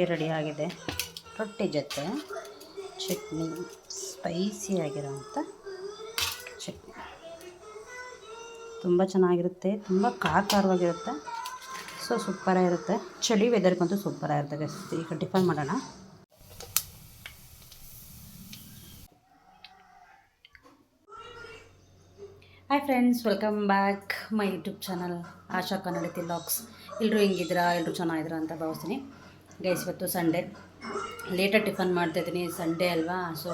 ರೊಟ್ಟಿ ರೆಡಿ ಆಗಿದೆ. ರೊಟ್ಟಿ ಜೊತೆ ಚಟ್ನಿ, ಸ್ಪೈಸಿ ಆಗಿರೋಂಥ ಚಟ್ನಿ ತುಂಬ ಚೆನ್ನಾಗಿರುತ್ತೆ, ತುಂಬ ಖಾರವಾಗಿರುತ್ತೆ. ಸೊ ಸೂಪರಾಗಿರುತ್ತೆ. ಚಳಿ ವೆದರ್ಗಂತೂ ಸೂಪರಾಗಿರುತ್ತೆ. ಈಗ ಟಿಫನ್ ಮಾಡೋಣ. Hi friends, welcome back my YouTube channel Asha Kannadathi vlogs. ಎಲ್ಲರೂ ಹೆಂಗಿದ್ದೀರಾ? ಎಲ್ಲರೂ ಚೆನ್ನಾಗಿದ್ದೀರಾ ಅಂತ ಭಾವಿಸ್ತೀನಿ. ಗೈಸ್, ಇವತ್ತು ಸಂಡೇ, ಲೇಟಾಗಿ ಟಿಫನ್ ಮಾಡ್ತಾಯಿದ್ದೀನಿ. ಸಂಡೇ ಅಲ್ವಾ, ಸೊ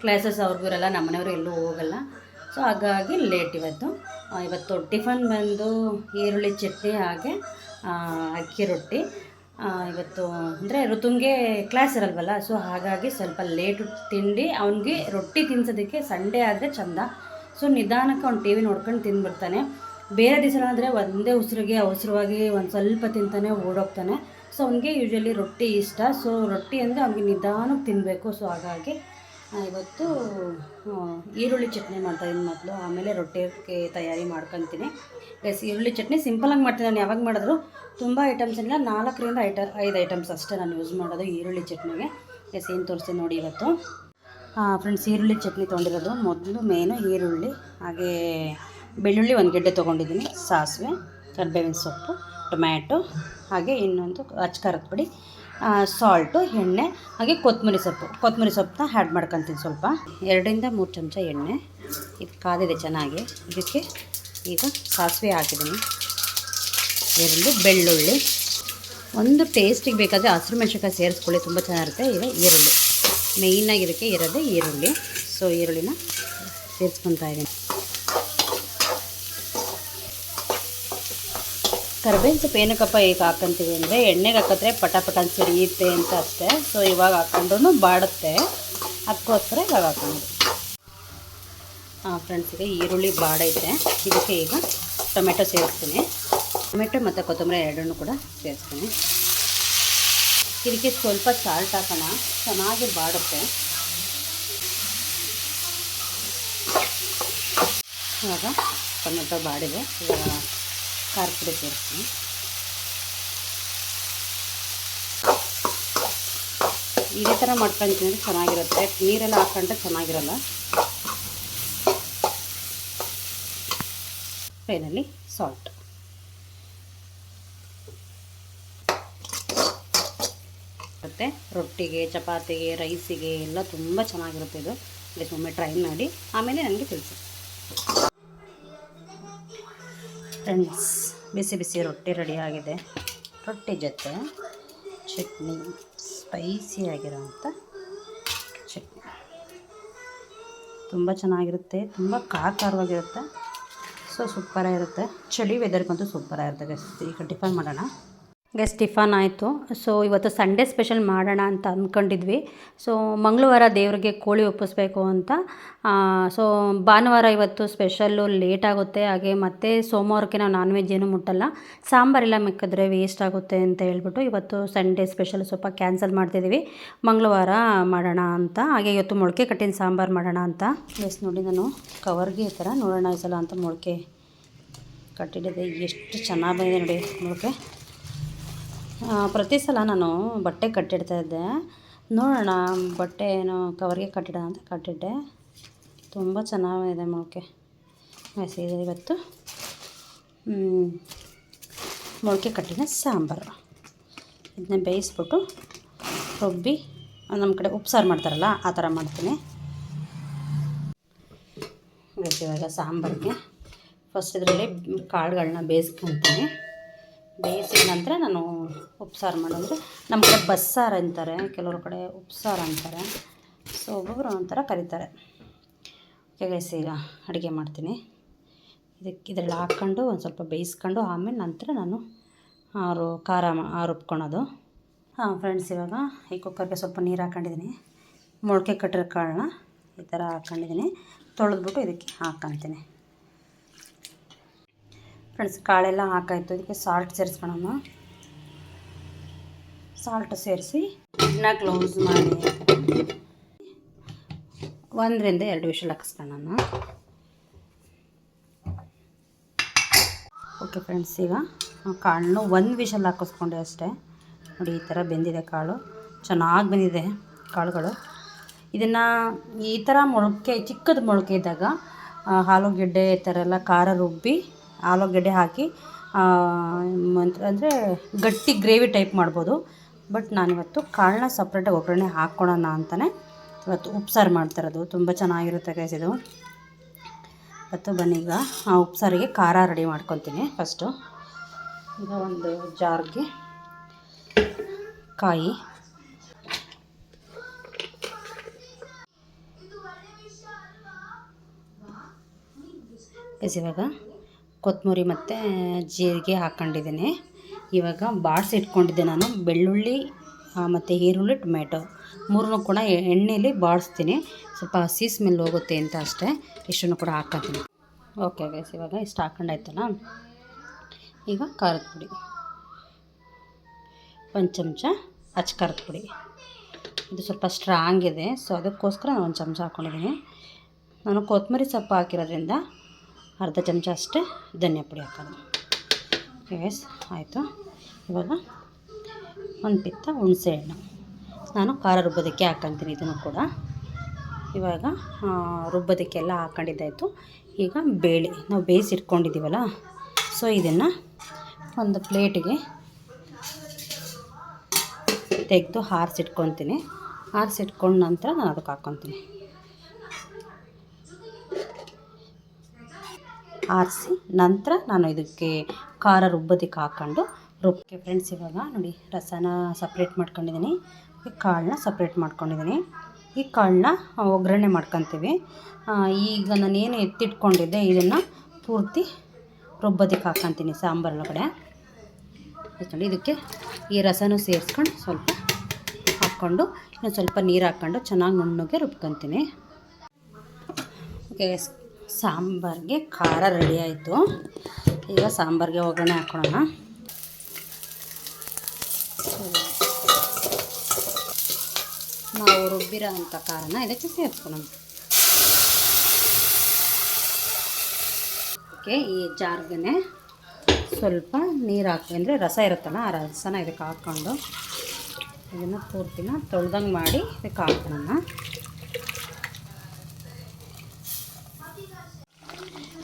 ಕ್ಲಾಸಸ್ ಅವ್ರಿಗೂ ಇರಲ್ಲ, ನಮ್ಮ ಮನೆಯವರು ಎಲ್ಲೂ ಹೋಗಲ್ಲ. ಸೊ ಹಾಗಾಗಿ ಲೇಟ್ ಇವತ್ತು ಟಿಫನ್ ಬಂದು ಈರುಳ್ಳಿ ಚಟ್ನಿ ಹಾಗೆ ಅಕ್ಕಿ ರೊಟ್ಟಿ. ಇವತ್ತು ಅಂದರೆ ಋತುಂಗೆ ಕ್ಲಾಸ್ ಇರಲ್ವಲ್ಲ, ಸೊ ಹಾಗಾಗಿ ಸ್ವಲ್ಪ ಲೇಟು ತಿಂಡಿ. ಅವನಿಗೆ ರೊಟ್ಟಿ ತಿನ್ಸೋದಕ್ಕೆ ಸಂಡೇ ಆದರೆ ಚೆಂದ. ಸೊ ನಿಧಾನಕ್ಕೆ ಅವ್ನು ಟಿ ವಿ ನೋಡ್ಕೊಂಡು ತಿಂದುಬಿಡ್ತಾನೆ. ಬೇರೆ ದಿವಸ ಆದರೆ ಒಂದೇ ಉಸಿರಿಗೆ ಅವಸರವಾಗಿ ಒಂದು ಸ್ವಲ್ಪ ತಿಂತಾನೆ, ಓಡೋಗ್ತಾನೆ. ಸೊ ಅವನಿಗೆ ಯೂಶ್ವಲಿ ರೊಟ್ಟಿ ಇಷ್ಟ. ಸೊ ರೊಟ್ಟಿ ಅಂದರೆ ಅವ್ನಿಗೆ ನಿಧಾನಕ್ಕೆ ತಿನ್ನಬೇಕು. ಸೊ ಹಾಗಾಗಿ ಇವತ್ತು ಈರುಳ್ಳಿ ಚಟ್ನಿ ಮಾಡ್ತಾಯಿದ್ದೀನಿ ಮೊದಲು, ಆಮೇಲೆ ರೊಟ್ಟಿಗೆ ತಯಾರಿ ಮಾಡ್ಕೊತೀನಿ. ಗೈಸ್, ಈರುಳ್ಳಿ ಚಟ್ನಿ ಸಿಂಪಲಾಗಿ ಮಾಡ್ತೀನಿ. ನಾನು ಯಾವಾಗ ಮಾಡಿದ್ರು ತುಂಬ ಐಟಮ್ಸ್ ಇಲ್ಲ, 4ರಿಂದ 5 ಐಟಮ್ಸ್ ಅಷ್ಟೇ ನಾನು ಯೂಸ್ ಮಾಡೋದು ಈರುಳ್ಳಿ ಚಟ್ನಿಗೆ. ಗೈಸ್, ಏನು ತೋರಿಸ್ತೀನಿ ನೋಡಿ ಇವತ್ತು. ಫ್ರೆಂಡ್ಸ್, ಈರುಳ್ಳಿ ಚಟ್ನಿ ತೊಗೊಂಡಿರೋದು ಮೊದಲು ಮೇನು ಈರುಳ್ಳಿ, ಹಾಗೆ ಬೆಳ್ಳುಳ್ಳಿ 1 ಗೆಡ್ಡೆ ತೊಗೊಂಡಿದ್ದೀನಿ, ಸಾಸಿವೆ, ಕರಿಬೇವಿನ ಸೊಪ್ಪು, ಟೊಮ್ಯಾಟೊ, ಹಾಗೆ ಇನ್ನೊಂದು ಅಚ್ಕಾರದ ಪುಡಿ, ಸಾಲ್ಟು, ಎಣ್ಣೆ, ಹಾಗೆ ಕೊತ್ತಂಬರಿ ಸೊಪ್ಪನ್ನ ಆ್ಯಡ್ ಮಾಡ್ಕೊತೀನಿ. ಸ್ವಲ್ಪ 2ರಿಂದ 3 ಚಮಚ ಎಣ್ಣೆ. ಇದು ಕಾದಿದೆ ಚೆನ್ನಾಗಿ. ಇದಕ್ಕೆ ಈಗ ಸಾಸಿವೆ ಹಾಕಿದ್ದೀನಿ, 2 ಬೆಳ್ಳುಳ್ಳಿ, ಒಂದು ಟೇಸ್ಟಿಗೆ ಬೇಕಾದರೆ ಹಸಿರು ಮೆಣಸಿನ್ಕಾಯಿ ಸೇರಿಸ್ಕೊಳ್ಳಿ, ತುಂಬ ಚೆನ್ನಾಗಿರುತ್ತೆ. ಈಗ ಈರುಳ್ಳಿ ಮೇಯ್ನಾಗಿ ಇದಕ್ಕೆ ಇರೋದೇ ಈರುಳ್ಳಿ. ಸೊ ಈರುಳ್ಳಿನ ಸೇರಿಸ್ಕೊತಾ ಇದ್ದೀನಿ. ಕರಿಬೇವಿನ ಸೊಪ್ಪು ಏನಕ್ಕಪ್ಪ ಈಗ ಹಾಕ್ಕೊಂತೀವಿ ಅಂದರೆ, ಎಣ್ಣೆಗೆ ಹಾಕಿದ್ರೆ ಪಟ ಸಿಡಿಯುತ್ತೆ ಅಂತ ಅಷ್ಟೇ. ಸೊ ಇವಾಗ ಹಾಕೊಂಡ್ರೂ ಬಾಡುತ್ತೆ, ಅದಕ್ಕೋಸ್ಕರ ಇವಾಗ ಹಾಕೋದು. ಫ್ರೆಂಡ್ಸ್, ಈಗ ಈರುಳ್ಳಿ ಬಾಡೈತೆ. ಇದಕ್ಕೆ ಈಗ ಟೊಮೆಟೊ ಸೇರಿಸ್ತೀನಿ. ಟೊಮೆಟೊ ಮತ್ತು ಕೊತ್ತಂಬರಿ ಎರಡನ್ನೂ ಕೂಡ ಸೇರಿಸ್ತೀನಿ. ಇದಕ್ಕೆ ಸ್ವಲ್ಪ ಸಾಲ್ಟ್ ಹಾಕೋಣ, ಚೆನ್ನಾಗಿ ಬಾಡುತ್ತೆ. ಇವಾಗ ಟೊಮೆಟೊ ಬಾಡಿದೆ, ಇವಾಗ ಖಾರದ ಪುಡಿ ಸೇರಿಸ್ತೀನಿ. ಇದೇ ಥರ ಮಾಡ್ಕೊಂತೀನಿ, ಚೆನ್ನಾಗಿರುತ್ತೆ. ನೀರೆಲ್ಲ ಹಾಕೊಂಡ್ರೆ ಚೆನ್ನಾಗಿರಲ್ಲ. Finally salt. ಮತ್ತು ರೊಟ್ಟಿಗೆ, ಚಪಾತಿಗೆ, ರೈಸಿಗೆ ಎಲ್ಲ ತುಂಬ ಚೆನ್ನಾಗಿರುತ್ತೆ ಇದು. ಇದಕ್ಕೆ ಒಮ್ಮೆ ಟ್ರೈ ಮಾಡಿ, ಆಮೇಲೆ ನನಗೆ ತಿಳಿಸಿ. ಫ್ರೆಂಡ್ಸ್, ಬಿಸಿ ಬಿಸಿ ರೊಟ್ಟಿ ರೆಡಿ ಆಗಿದೆ. ರೊಟ್ಟಿ ಜೊತೆ ಚಟ್ನಿ, ಸ್ಪೈಸಿ ಆಗಿರೋಂಥ ಚಟ್ನಿ ತುಂಬ ಚೆನ್ನಾಗಿರುತ್ತೆ, ತುಂಬ ಖಾರವಾಗಿರುತ್ತೆ. ಸೊ ಸೂಪರಾಗಿರುತ್ತೆ. ಚಳಿ ವೆದರ್ಗಂತೂ ಸೂಪರಾಗಿರುತ್ತೆ. ಈಗ ಟಿಫನ್ ಮಾಡೋಣ. ಗೈಸ್, ಟಿಫನ್ ಆಯಿತು. ಸೊ ಇವತ್ತು ಸಂಡೇ ಸ್ಪೆಷಲ್ ಮಾಡೋಣ ಅಂತ ಅಂದ್ಕೊಂಡಿದ್ವಿ. ಸೊ ಮಂಗಳವಾರ ದೇವರಿಗೆ ಕೋಳಿ ಒಪ್ಪಿಸ್ಬೇಕು ಅಂತ. ಸೊ ಭಾನುವಾರ ಇವತ್ತು ಸ್ಪೆಷಲ್ಲು ಲೇಟ್ ಆಗುತ್ತೆ. ಹಾಗೆ ಮತ್ತು ಸೋಮವಾರಕ್ಕೆ ನಾವು ನಾನ್ ವೆಜ್ ಏನೂ ಮುಟ್ಟಲ್ಲ. ಸಾಂಬಾರೆಲ್ಲ ಮಿಕ್ಕಿದ್ರೆ ವೇಸ್ಟ್ ಆಗುತ್ತೆ ಅಂತ ಹೇಳ್ಬಿಟ್ಟು ಇವತ್ತು ಸಂಡೇ ಸ್ಪೆಷಲ್ ಸ್ವಲ್ಪ ಕ್ಯಾನ್ಸಲ್ ಮಾಡ್ತಿದ್ದೀವಿ. ಮಂಗಳವಾರ ಮಾಡೋಣ ಅಂತ. ಹಾಗೆ ಇವತ್ತು ಮೊಳಕೆ ಕಟ್ಟಿನ ಸಾಂಬಾರು ಮಾಡೋಣ ಅಂತ. ಗೈಸ್ ನೋಡಿ, ನಾನು ಕವರ್ಗೆ ಈ ಥರ ನೋಡೋಣ ಈ ಸಲ ಅಂತ ಮೊಳಕೆ ಕಟ್ಟಿಟ್ಟಿದ್ದೆ. ಎಷ್ಟು ಚೆನ್ನಾಗಿ ಬಂದಿದೆ ನೋಡಿ ಮೊಳಕೆ. ಪ್ರತಿ ಸಲ ನಾನು ಬಟ್ಟೆ ಕಟ್ಟಿಡ್ತಾಯಿದ್ದೆ. ನೋಡೋಣ ಬಟ್ಟೆ ಏನೋ ಕವರ್ಗೆ ಕಟ್ಟಿಡೋಣ ಅಂತ ಕಟ್ಟಿಟ್ಟೆ. ತುಂಬ ಚೆನ್ನಾಗಿದೆ ಮೊಳಕೆ. ಇದೆ ಇವತ್ತು ಮೊಳಕೆ ಕಟ್ಟಿನ ಸಾಂಬಾರು. ಇದನ್ನ ಬೇಯಿಸ್ಬಿಟ್ಟು ರುಬ್ಬಿ, ನಮ್ಮ ಕಡೆ ಉಪ್ಸಾರು ಮಾಡ್ತಾರಲ್ಲ ಆ ಥರ ಮಾಡ್ತೀನಿ. ಇವಾಗ ಸಾಂಬಾರಿಗೆ ಫಸ್ಟ್ ಇದರಲ್ಲಿ ಕಾಳುಗಳನ್ನ ಬೇಯಿಸ್ಕೊತೀನಿ. ಬೇಯಿಸಿದ ನಂತರ ನಾನು ಉಪ್ಸಾರು ಮಾಡೋದ್ರೆ, ನಮ್ಮ ಕಡೆ ಬಸ್ಸಾರು ಅಂತಾರೆ, ಕೆಲವ್ರ ಕಡೆ ಉಪ್ಸಾರು ಅಂತಾರೆ. ಸೊ ಒಬ್ಬೊಬ್ಬರು ಒಂಥರ ಕರೀತಾರೆ. ಓಕೆ ಗೈಸ್, ಈಗ ಅಡುಗೆ ಮಾಡ್ತೀನಿ. ಇದರಲ್ಲಿ ಹಾಕ್ಕೊಂಡು ಒಂದು ಸ್ವಲ್ಪ ಬೇಯಿಸ್ಕೊಂಡು ಆಮೇಲೆ ನಂತರ ನಾನು ಖಾರ ರುಬ್ಕೊಳೋದು. ಫ್ರೆಂಡ್ಸ್, ಇವಾಗ ಈ ಕುಕ್ಕರ್ಗೆ ಸ್ವಲ್ಪ ನೀರು ಹಾಕ್ಕೊಂಡಿದ್ದೀನಿ. ಮೊಳಕೆ ಕಟ್ಟಿರೋ ಕಾಳನ್ನ ಈ ಥರ ಹಾಕ್ಕೊಂಡಿದ್ದೀನಿ. ತೊಳೆದ್ಬಿಟ್ಟು ಇದಕ್ಕೆ ಹಾಕ್ಕೊತೀನಿ. ಫ್ರೆಂಡ್ಸ್, ಕಾಳೆಲ್ಲ ಹಾಕಾಯಿತು. ಇದಕ್ಕೆ ಸಾಲ್ಟ್ ಸೇರಿಸ್ಕೊಳ್ಳೋಣ. ಸಾಲ್ಟ್ ಸೇರಿಸಿ ಇದನ್ನ ಕ್ಲೋಸ್ ಮಾಡಿ 1ರಿಂದ 2 ವಿಷಲ್ ಹಾಕಿಸ್ಕೊಳ್ಳೋಣ. ಓಕೆ ಫ್ರೆಂಡ್ಸ್, ಈಗ ಕಾಳನ್ನು 1 ವಿಷಲ್ ಹಾಕಿಸ್ಕೊಂಡೆ ಅಷ್ಟೇ. ನೋಡಿ ಈ ಥರ ಬೆಂದಿದೆ ಕಾಳು, ಚೆನ್ನಾಗಿ ಬೆಂದಿದೆ ಕಾಳುಗಳು. ಇದನ್ನು ಈ ಥರ ಮೊಳಕೆ ಚಿಕ್ಕದು ಮೊಳಕೆ ಇದ್ದಾಗ ಆಲೂಗೆಡ್ಡೆ ಈ ಥರ ಎಲ್ಲ ಖಾರ ರುಬ್ಬಿ ಆಲೂಗೆಡ್ಡೆ ಹಾಕಿ ಅಂದರೆ ಗಟ್ಟಿ ಗ್ರೇವಿ ಟೈಪ್ ಮಾಡ್ಬೋದು. ಬಟ್ ನಾನಿವತ್ತು ಕಾಳನ್ನ ಸಪ್ರೇಟಾಗಿ ಒಗ್ಗರಣೆ ಹಾಕ್ಕೊಳ್ಳೋಣ ಅಂತಲೇ ಇವತ್ತು ಉಪ್ಸಾರು ಮಾಡ್ತಿರೋದು. ತುಂಬ ಚೆನ್ನಾಗಿರುತ್ತೆ ಗೈಸ್ ಇದು. ಇವತ್ತು ಬನ್ನೀಗ ಉಪ್ಸಾರಿಗೆ ಖಾರ ರೆಡಿ ಮಾಡ್ಕೊತೀನಿ. ಫಸ್ಟು ಈಗ ಒಂದು ಜಾರ್ಗೆ ಕಾಯಿ, ಇವಾಗ ಕೊತ್ತಂಬರಿ ಮತ್ತು ಜೀರಿಗೆ ಹಾಕ್ಕೊಂಡಿದ್ದೀನಿ. ಇವಾಗ ಬಾಡಿಸಿ ಇಟ್ಕೊಂಡಿದ್ದೆ ನಾನು ಬೆಳ್ಳುಳ್ಳಿ ಮತ್ತು ಈರುಳ್ಳಿ ಟೊಮೆಟೊ ಮೂರನ್ನೂ ಕೂಡ ಎಣ್ಣೆಯಲ್ಲಿ ಬಾಡಿಸ್ತೀನಿ. ಸ್ವಲ್ಪ ಹಸಿ ಸ್ಮೆಲ್ ಹೋಗುತ್ತೆ ಅಂತ ಅಷ್ಟೇ. ಇಷ್ಟನ್ನು ಕೂಡ ಹಾಕ್ಕೊತೀನಿ. ಓಕೆ ಗೈಸ್, ಇವಾಗ ಇಷ್ಟು ಹಾಕ್ಕೊಂಡಾಯ್ತಲ್ಲ. ಈಗ ಖಾರದ ಪುಡಿ, ಒಂದು ಚಮಚ ಅಚ್ಚ ಖಾರದ ಪುಡಿ. ಇದು ಸ್ವಲ್ಪ ಸ್ಟ್ರಾಂಗ್ ಇದೆ, ಸೊ ಅದಕ್ಕೋಸ್ಕರ ನಾನು ಒಂದು ಚಮಚ ಹಾಕ್ಕೊಂಡಿದ್ದೀನಿ. ನಾನು ಕೊತ್ತಂಬರಿ ಸೊಪ್ಪು ಹಾಕಿರೋದ್ರಿಂದ ಅರ್ಧ ಚಮಚ ಅಷ್ಟೇ ಧನಿಯಾ ಪುಡಿ ಹಾಕೋದು. ಗೈಸ್ ಆಯಿತು. ಇವಾಗ ಒಂದು ಪಿತ್ತ ಹುಣಸೆ ಹಣ್ಣು ನಾನು ಖಾರ ರುಬ್ಬೋದಕ್ಕೆ ಹಾಕ್ಕೊತೀನಿ. ಇದನ್ನು ಕೂಡ ಇವಾಗ ರುಬ್ಬೋದಕ್ಕೆಲ್ಲ ಹಾಕ್ಕೊಂಡಿದ್ದಾಯಿತು. ಈಗ ಬೇಳೆ ನಾವು ಬೇಯಿಸಿಟ್ಕೊಂಡಿದ್ದೀವಲ್ಲ, ಸೊ ಇದನ್ನು ಒಂದು ಪ್ಲೇಟಿಗೆ ತೆಗೆದು ಆರಿಸಿಟ್ಕೊತೀನಿ. ಆರಿಸಿಟ್ಕೊಂಡ ನಂತರ ನಾನು ಅದಕ್ಕೆ ಹಾಕ್ಕೊತೀನಿ. ಆರಿಸಿ ನಂತರ ನಾನು ಇದಕ್ಕೆ ಖಾರ ರುಬ್ಬೋದಕ್ಕೆ ಹಾಕ್ಕೊಂಡು ರುಬ್ಬಕ್ಕೆ. ಫ್ರೆಂಡ್ಸ್ ಇವಾಗ ನೋಡಿ ರಸನ ಸಪ್ರೇಟ್ ಮಾಡ್ಕೊಂಡಿದ್ದೀನಿ, ಈ ಕಾಳನ್ನ ಸಪ್ರೇಟ್ ಮಾಡ್ಕೊಂಡಿದ್ದೀನಿ. ಈ ಕಾಳನ್ನ ಒಗ್ಗರಣೆ ಮಾಡ್ಕೊತೀವಿ. ಈಗ ನಾನೇನು ಎತ್ತಿಟ್ಕೊಂಡಿದ್ದೆ ಇದನ್ನು ಪೂರ್ತಿ ರುಬ್ಬೋದಕ್ಕೆ ಹಾಕ್ಕೊತೀನಿ ಸಾಂಬಾರೊಳಗಡೆ. ನೋಡಿ ಇದಕ್ಕೆ ಈ ರಸನೂ ಸೇರಿಸ್ಕೊಂಡು ಸ್ವಲ್ಪ ಹಾಕ್ಕೊಂಡು ಇನ್ನೊಂದು ಸ್ವಲ್ಪ ನೀರು ಹಾಕ್ಕೊಂಡು ಚೆನ್ನಾಗಿ ನುಣ್ಣಗೆ ರುಬ್ಕೊತೀನಿ. ಓಕೆ, ಸಾಂಬಾರಿಗೆ ಖಾರ ರೆಡಿ ಆಯಿತು. ಈಗ ಸಾಂಬಾರಿಗೆ ಒಗ್ಗರಣೆ ಹಾಕ್ಕೊಳ್ಳೋಣ. ನಾವು ರುಬ್ಬಿರೋ ಅಂಥ ಖಾರನ ಇದಕ್ಕೆ ಸೇರಿಸ್ಕೊಳ್ಳೋಣ. ಓಕೆ, ಈ ಜಾರ್ಗೆ ಸ್ವಲ್ಪ ನೀರು ಹಾಕಿ, ಅಂದರೆ ರಸ ಇರುತ್ತಲ್ಲ ಆ ರಸನ ಇದಕ್ಕೆ ಹಾಕ್ಕೊಂಡು ಇದನ್ನು ಪೂರ್ತಿನ ತೊಳ್ದಂಗೆ ಮಾಡಿ ಇದಕ್ಕೆ ಹಾಕೋಣ.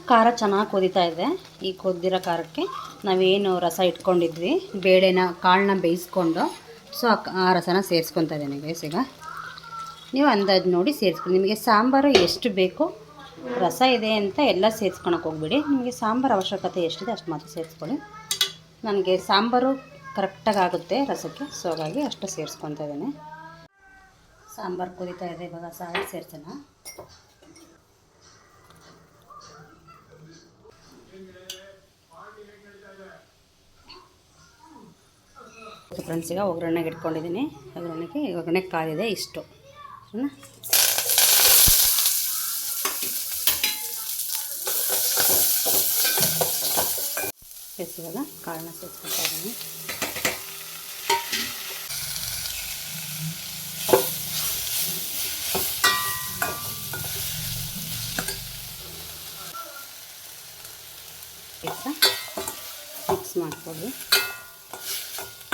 ಖಾರ ಚೆನ್ನಾಗಿ ಕುದೀತಾ ಇದೆ. ಈ ಕುದ್ದಿರೋ ಖಾರಕ್ಕೆ ನಾವೇನು ರಸ ಇಟ್ಕೊಂಡಿದ್ವಿ, ಬೇಳೆನ ಕಾಳನ್ನ ಬೇಯಿಸ್ಕೊಂಡು, ಸೊ ಆ ರಸನ ಸೇರಿಸ್ಕೊತಾ ಇದ್ದೀನಿ ಗೈಸ್. ಈಗ ನೀವು ಅಂದಾಜು ನೋಡಿ ಸೇರಿಸ್ಕೊಂಡು, ನಿಮಗೆ ಸಾಂಬಾರು ಎಷ್ಟು ಬೇಕೋ, ರಸ ಇದೆ ಅಂತ ಎಲ್ಲ ಸೇರಿಸ್ಕೊಳಕ್ಕೆ ಹೋಗ್ಬೇಡಿ. ನಿಮಗೆ ಸಾಂಬಾರು ಅವಶ್ಯಕತೆ ಎಷ್ಟಿದೆ ಅಷ್ಟು ಮಾತ್ರ ಸೇರಿಸ್ಕೊಳ್ಳಿ. ನನಗೆ ಸಾಂಬಾರು ಕರೆಕ್ಟಾಗಿ ಆಗುತ್ತೆ ರಸಕ್ಕೆ, ಸೊ ಹಾಗಾಗಿ ಅಷ್ಟು ಸೇರಿಸ್ಕೊತಾ ಇದ್ದೀನಿ. ಸಾಂಬಾರು ಕುದೀತಾ ಇದೆ, ಇವಾಗ ಸಾರು ಸೇರ್ಸೋಣ. ಫ್ರೆಂಡ್ಸ್ ಈಗ ಒಗ್ಗರಣೆಗೆ ಇಟ್ಕೊಂಡಿದ್ದೀನಿ. ಒಗ್ಗರಣೆ ಕಾದಿದೆ ಇಷ್ಟು. ಇವಾಗ ಕಾಳನ್ನ ಸೇರಿಸ್ಕೊಳ್ತಾ ಇದ್ದೀನಿ. ಮಿಕ್ಸ್ ಮಾಡ್ಕೊಳ್ಳಿ.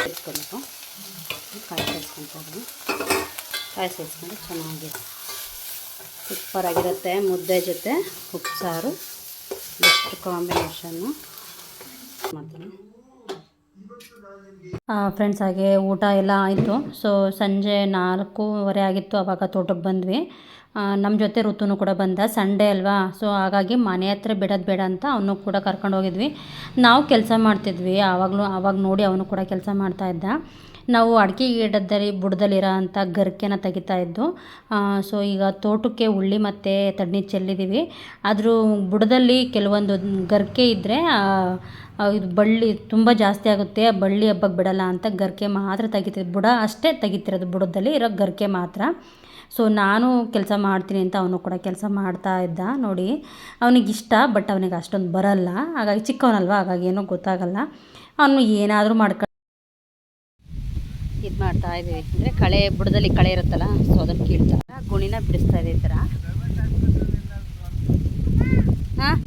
ಸೇರಿಸ್ಕೊಬೇಕು. ಕಾಯಿ ಸೇರಿಸ್ಕೊತಾ ಇದ್ದೀನಿ. ಕಾಯಿ ಸೇರಿಸ್ಕೊಂಡು ಚೆನ್ನಾಗಿ ಸೂಪರಾಗಿರುತ್ತೆ. ಮುದ್ದೆ ಜೊತೆ ಉಪ್ಸಾರು ಬೆಸ್ಟ್ ಕಾಂಬಿನೇಷನ್ನು ಮಾಡ್ತೀನಿ. ಫ್ರೆಂಡ್ಸ್ ಹಾಗೆ ಊಟ ಎಲ್ಲ ಆಯಿತು. ಸೊ ಸಂಜೆ 4:30 ಆಗಿತ್ತು. ಆವಾಗ ತೋಟಕ್ಕೆ ಬಂದ್ವಿ. ನಮ್ಮ ಜೊತೆ ಋತುನು ಕೂಡ ಬಂದ. ಸಂಡೇ ಅಲ್ವಾ, ಸೊ ಹಾಗಾಗಿ ಮನೆ ಹತ್ರ ಬಿಡೋದು ಬೇಡ ಅಂತ ಅವನು ಕೂಡ ಕರ್ಕೊಂಡು ಹೋಗಿದ್ವಿ. ನಾವು ಕೆಲಸ ಮಾಡ್ತಿದ್ವಿ ಆವಾಗ ನೋಡಿ ಅವನು ಕೂಡ ಕೆಲಸ ಮಾಡ್ತಾಯಿದ್ದ. ನಾವು ಅಡಿಕೆ ಗಿಡದಲ್ಲಿ ಬುಡದಲ್ಲಿರೋ ಅಂಥ ಗರಿಕೆನ ತೆಗಿತಾಯಿದ್ದು. ಸೊ ಈಗ ತೋಟಕ್ಕೆ ಉಳ್ಳಿ ಮತ್ತು ತಣ್ಣಿ ಚೆಲ್ಲಿದ್ದೀವಿ. ಆದರೂ ಬುಡದಲ್ಲಿ ಕೆಲವೊಂದು ಗರಿಕೆ ಇದ್ದರೆ ಇದು ಬಳ್ಳಿ ತುಂಬ ಜಾಸ್ತಿ ಆಗುತ್ತೆ, ಬಳ್ಳಿ ಹಬ್ಬಕ್ಕೆ ಬಿಡಲ್ಲ ಅಂತ ಗರಿಕೆ ಮಾತ್ರ ತೆಗಿತಿದ್ದು. ಬುಡ ಅಷ್ಟೇ ತೆಗಿತಿರೋದು, ಬುಡದಲ್ಲಿ ಇರೋ ಗರಿಕೆ ಮಾತ್ರ. ಸೊ ನಾನು ಕೆಲಸ ಮಾಡ್ತೀನಿ ಅಂತ ಅವನು ಕೂಡ ಕೆಲಸ ಮಾಡ್ತಾ ಇದ್ದ. ನೋಡಿ ಅವನಿಗಿಷ್ಟ, ಬಟ್ ಅವನಿಗೆ ಅಷ್ಟೊಂದು ಬರಲ್ಲ. ಹಾಗಾಗಿ ಚಿಕ್ಕವನಲ್ವ, ಹಾಗಾಗಿ ಏನೋ ಗೊತ್ತಾಗಲ್ಲ. ಅವನು ಏನಾದರೂ ಇದು ಮಾಡ್ತಾ ಇದ್ದೀವಿ. ಅಂದರೆ ಕಳೆ ಬುಡದಲ್ಲಿ ಕಳೆ ಇರುತ್ತಲ್ಲ, ಸೊ ಅದನ್ನು ಕೀಳ್ತಾರೆ. ಗುಣಿನ ಬಿಡಿಸ್ತಾ ಇದೆ ಈ ಥರ. ಹಾಂ,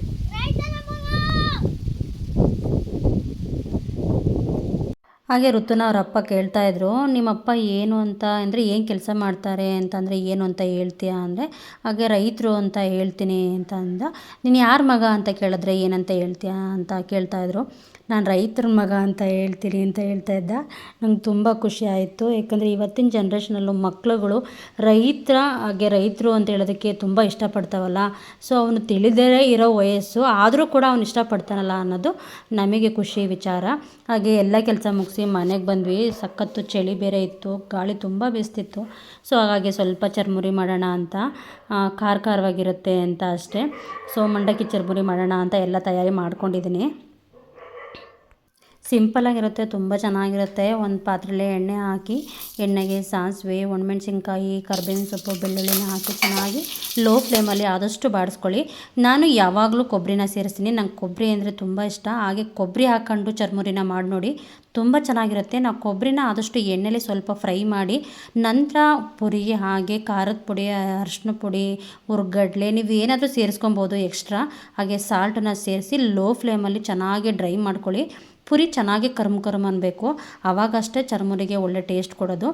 ಹಾಗೆ ಋತುನ ಅವ್ರ ಅಪ್ಪ ಕೇಳ್ತಾಯಿದ್ರು, ನಿಮ್ಮಪ್ಪ ಏನು ಅಂತ ಅಂದರೆ ಏನು ಕೆಲಸ ಮಾಡ್ತಾರೆ ಅಂತಂದರೆ ಏನು ಅಂತ ಹೇಳ್ತೀಯಾ ಅಂದರೆ, ಹಾಗೆ ರೈತರು ಅಂತ ಹೇಳ್ತೀನಿ ಅಂತ ಅಂದ. ನೀನು ಯಾರ ಮಗ ಅಂತ ಕೇಳಿದ್ರೆ ಏನಂತ ಹೇಳ್ತೀಯಾ ಅಂತ ಕೇಳ್ತಾಯಿದ್ರು. ನಾನು ರೈತರ ಮಗ ಅಂತ ಹೇಳ್ತೀನಿ ಅಂತ ಹೇಳ್ತಾ ಇದ್ದ. ನಂಗೆ ತುಂಬ ಖುಷಿ ಆಯಿತು, ಯಾಕಂದರೆ ಇವತ್ತಿನ ಜನ್ರೇಷನಲ್ಲೂ ಮಕ್ಳುಗಳು ರೈತರು ಅಂತ ಹೇಳೋದಕ್ಕೆ ತುಂಬ ಇಷ್ಟಪಡ್ತಾವಲ್ಲ. ಸೊ ಅವನು ತಿಳಿದೇ ಇರೋ ವಯಸ್ಸು ಆದರೂ ಕೂಡ ಅವನು ಇಷ್ಟಪಡ್ತಾನಲ್ಲ ಅನ್ನೋದು ನಮಗೆ ಖುಷಿ ವಿಚಾರ. ಹಾಗೆ ಎಲ್ಲ ಕೆಲಸ ಮುಗಿಸಿ ಮನೆಗೆ ಬಂದ್ವಿ. ಸಖತ್ತು ಚಳಿ ಬೇರೆ ಇತ್ತು, ಗಾಳಿ ತುಂಬ ಬೀಸ್ತಿತ್ತು. ಸೊ ಹಾಗಾಗಿ ಸ್ವಲ್ಪ ಚರ್ಮುರಿ ಮಾಡೋಣ ಅಂತ, ಖಾರವಾಗಿರುತ್ತೆ ಅಂತ ಅಷ್ಟೇ. ಸೊ ಮಂಡಕ್ಕಿ ಚರ್ಮುರಿ ಮಾಡೋಣ ಅಂತ ಎಲ್ಲ ತಯಾರಿ ಮಾಡ್ಕೊಂಡಿದ್ದೀನಿ. ಸಿಂಪಲಾಗಿರುತ್ತೆ, ತುಂಬ ಚೆನ್ನಾಗಿರುತ್ತೆ. ಒಂದು ಪಾತ್ರೆಯಲ್ಲಿ ಎಣ್ಣೆ ಹಾಕಿ, ಎಣ್ಣೆಗೆ ಸಾಸಿವೆ, ಒಣಮೆಣ್ಸಿನ್ಕಾಯಿ, ಕರ್ಬೇವಿನ ಸೊಪ್ಪು, ಬೆಳ್ಳುಳ್ಳಿನ ಹಾಕಿ ಚೆನ್ನಾಗಿ ಲೋ ಫ್ಲೇಮಲ್ಲಿ ಆದಷ್ಟು ಬಾಡಿಸ್ಕೊಳ್ಳಿ. ನಾನು ಯಾವಾಗಲೂ ಕೊಬ್ಬರಿನ ಸೇರಿಸ್ತೀನಿ, ನಂಗೆ ಕೊಬ್ಬರಿ ಅಂದರೆ ತುಂಬ ಇಷ್ಟ. ಹಾಗೆ ಕೊಬ್ಬರಿ ಹಾಕ್ಕೊಂಡು ಚರ್ಮುರಿನ ಮಾಡಿ ನೋಡಿ, ತುಂಬ ಚೆನ್ನಾಗಿರುತ್ತೆ. ನಾವು ಕೊಬ್ಬರಿನ ಆದಷ್ಟು ಎಣ್ಣೆಲಿ ಸ್ವಲ್ಪ ಫ್ರೈ ಮಾಡಿ ನಂತರ ಪುರಿಗೆ ಹಾಗೆ ಖಾರದ ಪುಡಿ, ಅರಿಶಿನ ಪುಡಿ, ಹುರ್ಗಡ್ಲೆ ನೀವು ಏನಾದರೂ ಸೇರಿಸ್ಕೊಬೋದು ಎಕ್ಸ್ಟ್ರಾ. ಹಾಗೆ ಸಾಲ್ಟನ್ನ ಸೇರಿಸಿ ಲೋ ಫ್ಲೇಮಲ್ಲಿ ಚೆನ್ನಾಗಿ ಡ್ರೈ ಮಾಡ್ಕೊಳ್ಳಿ. ಪುರಿ ಚೆನ್ನಾಗಿ ಕರ್ಮ್ ಅನ್ನಬೇಕು, ಆವಾಗಷ್ಟೇ ಚರ್ಮುರಿಗೆ ಒಳ್ಳೆ ಟೇಸ್ಟ್ ಕೊಡೋದು.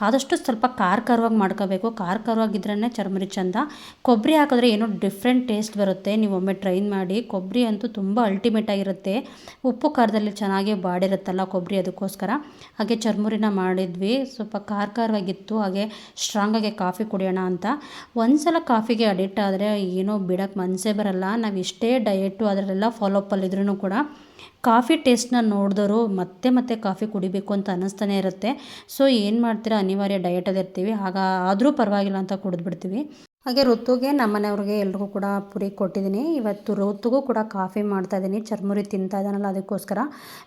ಆದಷ್ಟು ಸ್ವಲ್ಪ ಖಾರವಾಗಿ ಮಾಡ್ಕೋಬೇಕು, ಖಾರವಾಗಿದ್ರೇ ಚರ್ಮುರಿ ಚೆಂದ. ಕೊಬ್ಬರಿ ಹಾಕಿದ್ರೆ ಏನೋ ಡಿಫ್ರೆಂಟ್ ಟೇಸ್ಟ್ ಬರುತ್ತೆ, ನೀವು ಒಮ್ಮೆ ಟ್ರೈ ಮಾಡಿ. ಕೊಬ್ಬರಿ ಅಂತೂ ತುಂಬ ಅಲ್ಟಿಮೇಟಾಗಿರುತ್ತೆ, ಉಪ್ಪು ಖಾರದಲ್ಲಿ ಚೆನ್ನಾಗಿ ಬಾಡಿರುತ್ತಲ್ಲ ಕೊಬ್ಬರಿ, ಅದಕ್ಕೋಸ್ಕರ. ಹಾಗೆ ಚರ್ಮುರಿನ ಮಾಡಿದ್ವಿ, ಸ್ವಲ್ಪ ಖಾರವಾಗಿತ್ತು. ಹಾಗೆ ಸ್ಟ್ರಾಂಗಾಗಿ ಕಾಫಿ ಕುಡಿಯೋಣ ಅಂತ. ಒಂದ್ಸಲ ಕಾಫಿಗೆ ಅಡಿಕ್ಟ್ ಆದರೆ ಏನೋ ಬಿಡೋಕ್ಕೆ ಮನಸ್ಸೇ ಬರಲ್ಲ. ನಾವು ಇಷ್ಟೇ ಡಯೆಟ್ಟು ಅದರಲ್ಲೆಲ್ಲ ಫಾಲೋಅಪ್ಪಲ್ಲಿದ್ರೂ ಕೂಡ ಕಾಫಿ ಟೇಸ್ಟ್ನ ನೋಡಿದವರು ಮತ್ತೆ ಕಾಫಿ ಕುಡಿಬೇಕು ಅಂತ ಅನ್ನಿಸ್ತಾನೆ ಇರುತ್ತೆ. ಸೊ ಏನು ಮಾಡ್ತೀರಾ, ಅನಿವಾರ್ಯ ಡಯಟಲ್ಲಿರ್ತೀವಿ, ಆದರೂ ಪರವಾಗಿಲ್ಲ ಅಂತ ಕುಡಿದ್ಬಿಡ್ತೀವಿ. ಹಾಗೆ ಋತುಗೆ ನಮ್ಮನೆಯವ್ರಿಗೆ ಎಲ್ರಿಗೂ ಕೂಡ ಪುರಿ ಕೊಟ್ಟಿದ್ದೀನಿ. ಇವತ್ತು ಋತುಗೂ ಕೂಡ ಕಾಫಿ ಮಾಡ್ತಾಯಿದ್ದೀನಿ, ಚರ್ಮುರಿ ತಿಂತಾ ಇದ್ದಾನಲ್ಲ ಅದಕ್ಕೋಸ್ಕರ.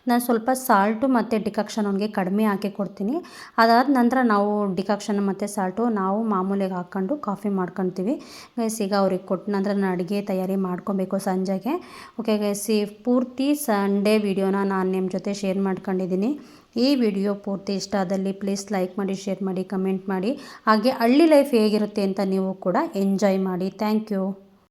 ನಾನು ಸ್ವಲ್ಪ ಸಾಲ್ಟು ಮತ್ತು ಡಿಕಾಕ್ಷನ್ ಅವನಿಗೆ ಕಡಿಮೆ ಹಾಕಿ ಕೊಡ್ತೀನಿ. ಅದಾದ ನಂತರ ನಾವು ಡಿಕಾಕ್ಷನ್ ಮತ್ತು ಸಾಲ್ಟು ನಾವು ಮಾಮೂಲಿಗೆ ಹಾಕ್ಕೊಂಡು ಕಾಫಿ ಮಾಡ್ಕೊತೀವಿ. ಗೈಸ್ ಈಗ ಅವ್ರಿಗೆ ಕೊಟ್ಟ ನಂತರ ನಾನು ಅಡುಗೆ ತಯಾರಿ ಮಾಡ್ಕೊಬೇಕು ಸಂಜೆಗೆ. ಓಕೆ ಗೈಸ್, ಪೂರ್ತಿ ಸಂಡೇ ವಿಡಿಯೋನ ನಾನು ನಿಮ್ಮ ಜೊತೆ ಶೇರ್ ಮಾಡ್ಕೊಂಡಿದ್ದೀನಿ. ಈ ವಿಡಿಯೋ ಪೂರ್ತಿ ಇಷ್ಟ ಆದಲ್ಲಿ ಪ್ಲೀಸ್ ಲೈಕ್ ಮಾಡಿ, ಶೇರ್ ಮಾಡಿ, ಕಮೆಂಟ್ ಮಾಡಿ. ಹಾಗೆ ಹಳ್ಳಿ ಲೈಫ್ ಹೇಗಿರುತ್ತೆ ಅಂತ ನೀವು ಕೂಡ ಎಂಜಾಯ್ ಮಾಡಿ. Thank you.